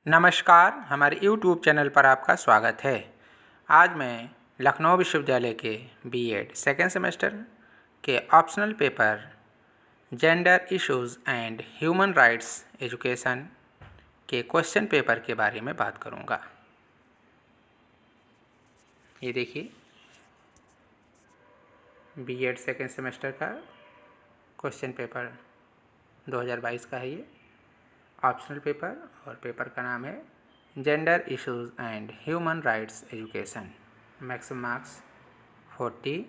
नमस्कार, हमारे YouTube channel पर आपका स्वागत है। आज मैं लखनऊ विश्वविद्यालय के बीएड सेकेंड सेमेस्टर के optional paper gender issues and human rights education के क्वेश्चन पेपर के बारे में बात करूंगा। ये देखिए, बीएड सेकेंड सेमेस्टर का क्वेश्चन पेपर 2022 का है ये ऑप्शनल पेपर, और पेपर का नाम है gender issues and human rights education. Maximum marks 40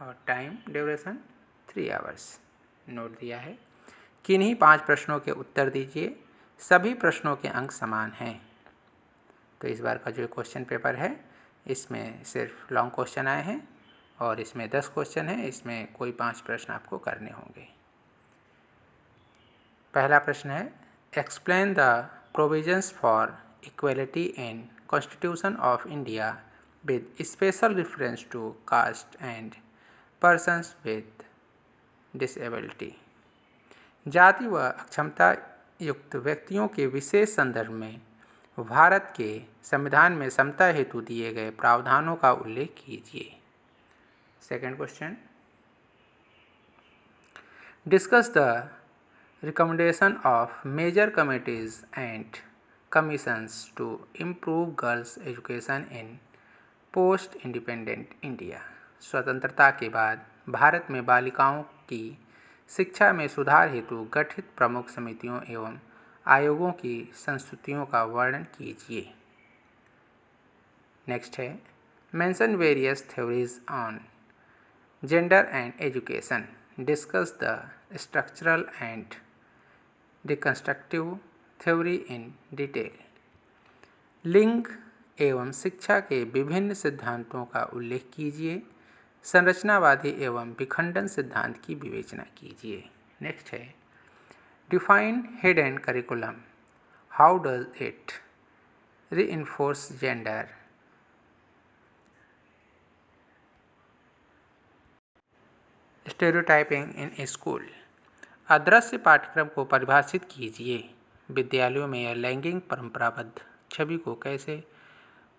और टाइम ड्यूरेशन 3 आवर्स नोट दिया है। किन्हीं 5 प्रश्नों के उत्तर दीजिए, सभी प्रश्नों के अंक समान हैं। तो इस बार का जो क्वेश्चन पेपर है इसमें सिर्फ लॉन्ग क्वेश्चन आए हैं और इसमें 10 क्वेश्चन हैं। इसमें कोई 5 प्रश्न आपको करने होंगे। पहला प्रश्न है, explain the provisions for equality in constitution of India with special reference to caste and persons with disability. जाति व अक्षमता युक्त व्यक्तियों के विशेष संदर्भ में भारत के संविधान में समता हेतु दिए गए प्रावधानों का उल्लेख कीजिए। Second question, discuss the recommendation of major committees and commissions to improve girls education in post independent India। स्वतंत्रता के बाद भारत में बालिकाओं की शिक्षा में सुधार हेतु गठित प्रमुख समितियों एवं आयोगों की संस्तुतियों का वर्णन कीजिए। नेक्स्ट है, mention various theories on gender and education, discuss the structural and deconstructive theory in detail. लिंग एवं शिक्षा के विभिन्न सिद्धांतों का उल्लेख कीजिए। संरचनावादी एवं विखंडन सिद्धांत की विवेचना कीजिए। नेक्स्ट है, define hidden curriculum, how does it reinforce gender stereotyping in school. अदृश्य पाठ्यक्रम को परिभाषित कीजिए। विद्यालयों में यह लैंगिक परंपराबद्ध छवि को कैसे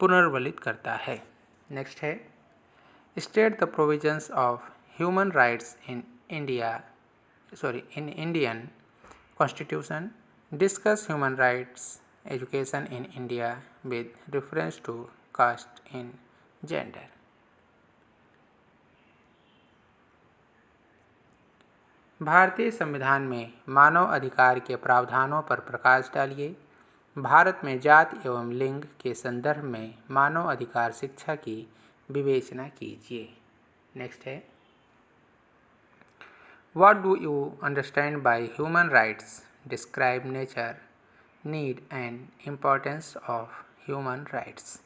पुनर्वलित करता है। नेक्स्ट है, state the provisions of human rights in Indian constitution, discuss human rights education in India with reference to caste in gender. भारतीय संविधान में मानव अधिकार के प्रावधानों पर प्रकाश डालिए। भारत में जाति एवं लिंग के संदर्भ में मानव अधिकार शिक्षा की विवेचना कीजिए। नेक्स्ट है, what do you understand by human rights, describe nature, need and importance of human rights.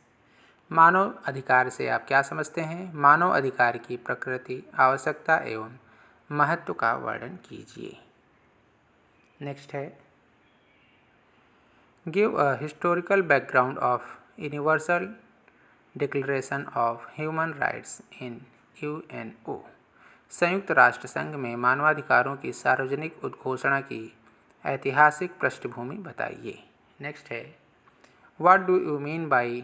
मानव अधिकार से आप क्या समझते हैं? मानव अधिकार की प्रकृति, आवश्यकता एवं महत्व का वर्णन कीजिए। नेक्स्ट है, give a historical background of universal declaration of human rights in UNO. संयुक्त राष्ट्र संघ में मानवाधिकारों की सार्वजनिक उद्घोषणा की ऐतिहासिक पृष्ठभूमि बताइए। नेक्स्ट है, what do you mean by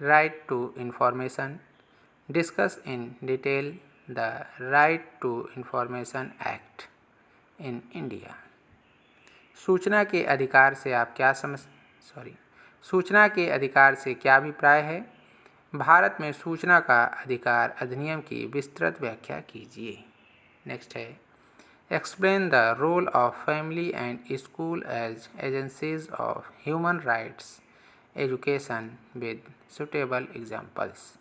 right to information, discuss in detail the right to information act in India. सूचना के अधिकार से आप क्या सूचना के अधिकार से क्या अभिप्राय है? भारत में सूचना का अधिकार अधिनियम की विस्तृत व्याख्या कीजिए। नेक्स्ट है, explain the role of family and school as agencies of human rights education with suitable examples.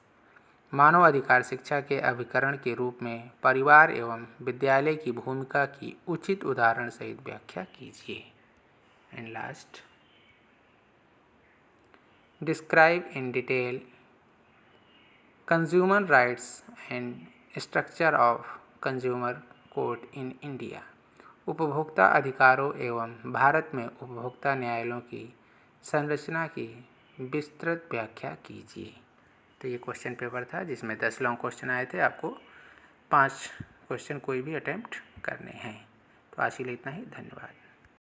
मानव अधिकार शिक्षा के अभिकरण के रूप में परिवार एवं विद्यालय की भूमिका की उचित उदाहरण सहित व्याख्या कीजिए। And last, describe in detail consumer rights and structure of consumer court in India. उपभोक्ता अधिकारों एवं भारत में उपभोक्ता न्यायालयों की संरचना की विस्तृत व्याख्या कीजिए। तो ये क्वेश्चन पेपर था जिसमें 10 लॉन्ग क्वेश्चन आए थे। आपको 5 क्वेश्चन कोई भी अटेम्प्ट करने हैं। तो आज के लिए इतना ही। धन्यवाद।